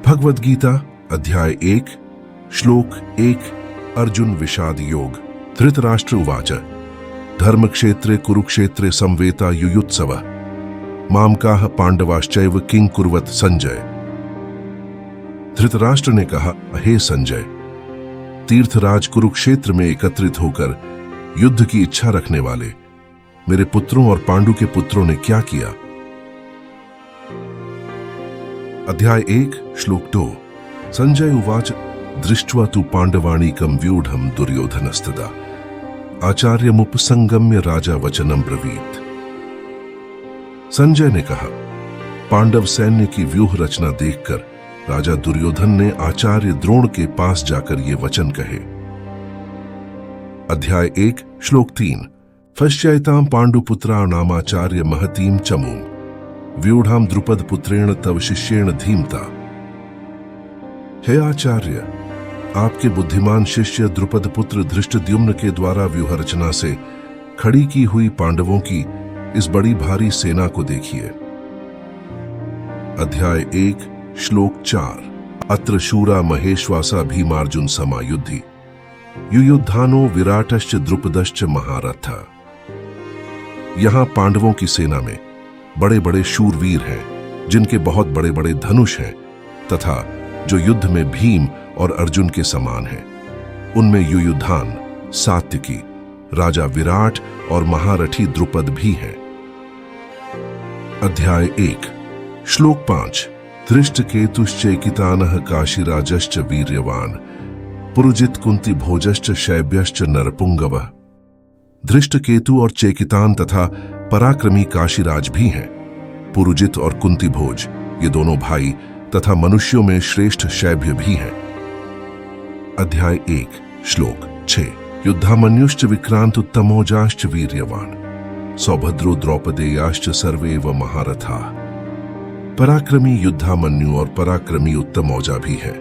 भगवद गीता अध्याय 1 श्लोक 1 अर्जुन विषाद योग। धृतराष्ट्र उवाच धर्मक्षेत्रे कुरुक्षेत्रे संवेता युयुत्सवः मामकाः पांडवाश्चैव किं कुर्वत संजय। धृतराष्ट्र ने कहा, हे संजय, तीर्थराज कुरुक्षेत्र में एकत्रित होकर युद्ध की इच्छा रखने वाले मेरे पुत्रों और पांडु के पुत्रों ने क्या किया। अध्याय 1 श्लोक 2 संजय उवाच दृष्ट्वा तु पांडवानीकं व्यूढ़ं दुर्योधनस्तदा आचार्यमुपसंगम्य राजा वचनम ब्रवीत। संजय ने कहा, पांडव सैन्य की व्यूह रचना देखकर राजा दुर्योधन ने आचार्य द्रोण के पास जाकर ये वचन कहे। अध्याय 1 श्लोक 3 पश्चैतां पांडुपुत्रा नामाचार्य महतीम चमूम व्यूढ़ाम द्रुपद पुत्रेण तव शिष्येण धीमता। हे आचार्य, आपके बुद्धिमान शिष्य द्रुपद पुत्र धृष्टद्युम्न के द्वारा व्यूह रचना से खड़ी की हुई पांडवों की इस बड़ी भारी सेना को देखिए। अध्याय 1 श्लोक 4 अत्र शूरा महेश्वासा भीमार्जुन समायुद्धि युयुद्धानो विराटश्च द्रुपदश्च महारथा। यहां पांडवों की सेना में बड़े बड़े शूरवीर हैं जिनके बहुत बड़े बड़े धनुष हैं तथा जो युद्ध में भीम और अर्जुन के समान हैं। उनमें युयुधान, सात्यकी, राजा विराट और महारथी द्रुपद भी हैं। अध्याय 1 श्लोक 5 धृष्टकेतुश्चैकितानः काशीराजश्च वीर्यवान पुरुजित कुंती भोजश्च शैब्यश्च नरपुंगवः। धृष्टकेतु और चेकितान तथा पराक्रमी काशीराज भी हैं। पुरुजित और कुंती भोज ये दोनों भाई तथा मनुष्यों में श्रेष्ठ शैब्य भी हैं। अध्याय 1 श्लोक 6 युद्धामन्युश्च विक्रांत उत्तमोजाश्च वीर्यवान सौभद्रो द्रौपदेयाश्च सर्वे व महारथा। पराक्रमी युद्धामन्यु और पराक्रमी उत्तमौजा भी हैं।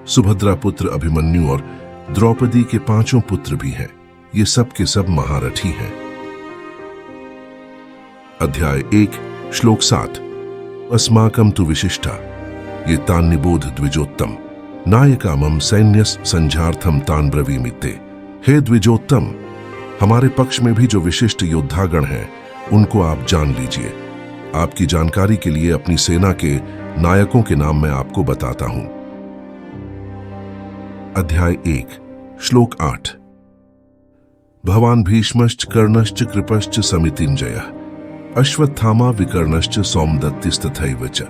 सुभद्रा पुत्र अभिमन्यु और द्रौपदी के 5 पुत्र भी हैं। ये सब के सब महारथी हैं। अध्याय 1 श्लोक 7 अस्माकं तु विशिष्टा ये तान् निबोध द्विजोत्तम नायकामं सैन्यस संझार्थम तान् ब्रवीमिते। हे द्विजोत्तम, हमारे पक्ष में भी जो विशिष्ट योद्धागण हैं उनको आप जान लीजिए। आपकी जानकारी के लिए अपनी सेना के नायकों के नाम मैं आपको बताता हूं। अध्याय 1 श्लोक 8 भवान भीष्मश्च कर्णश्च कृपश्च समितिंजयः अश्वत्थामा विकर्णश्च सौमदत्तिस्तथैव च।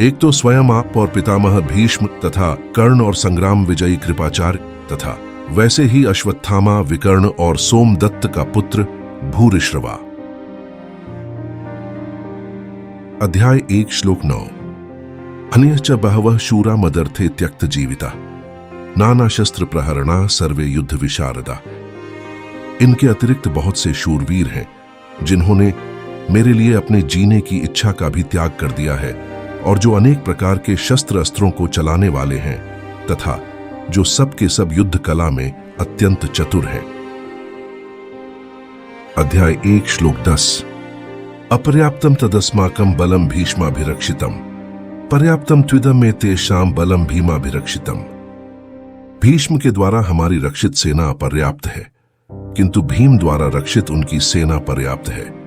एक तो स्वयं आप और पितामह भीष्म तथा कर्ण और संग्राम विजयी कृपाचार्य तथा वैसे ही अश्वत्थामा, विकर्ण और सोमदत्त का पुत्र भूरिश्रवा। अध्याय 1 श्लोक 9 अन्यश्च बहवः शूरा मदर्थे त्यक्त जीविता नाना शस्त्र प्रहरणा सर्वे युद्ध विशारदा। इनके अतिरिक्त बहुत से शूरवीर हैं जिन्होंने मेरे लिए अपने जीने की इच्छा का भी त्याग कर दिया है और जो अनेक प्रकार के शस्त्र अस्त्रों को चलाने वाले हैं तथा जो सब के सब युद्ध कला में अत्यंत चतुर हैं। अध्याय 1 श्लोक 10 अपर्याप्तम तदस्माकं बलम भीष्माभिरक्षितम पर्याप्तम त्विदम में तेषां बलम भीमाभिरक्षितम। भीष्म के द्वारा हमारी रक्षित सेना अपर्याप्त है किंतु भीम द्वारा रक्षित उनकी सेना पर्याप्त है।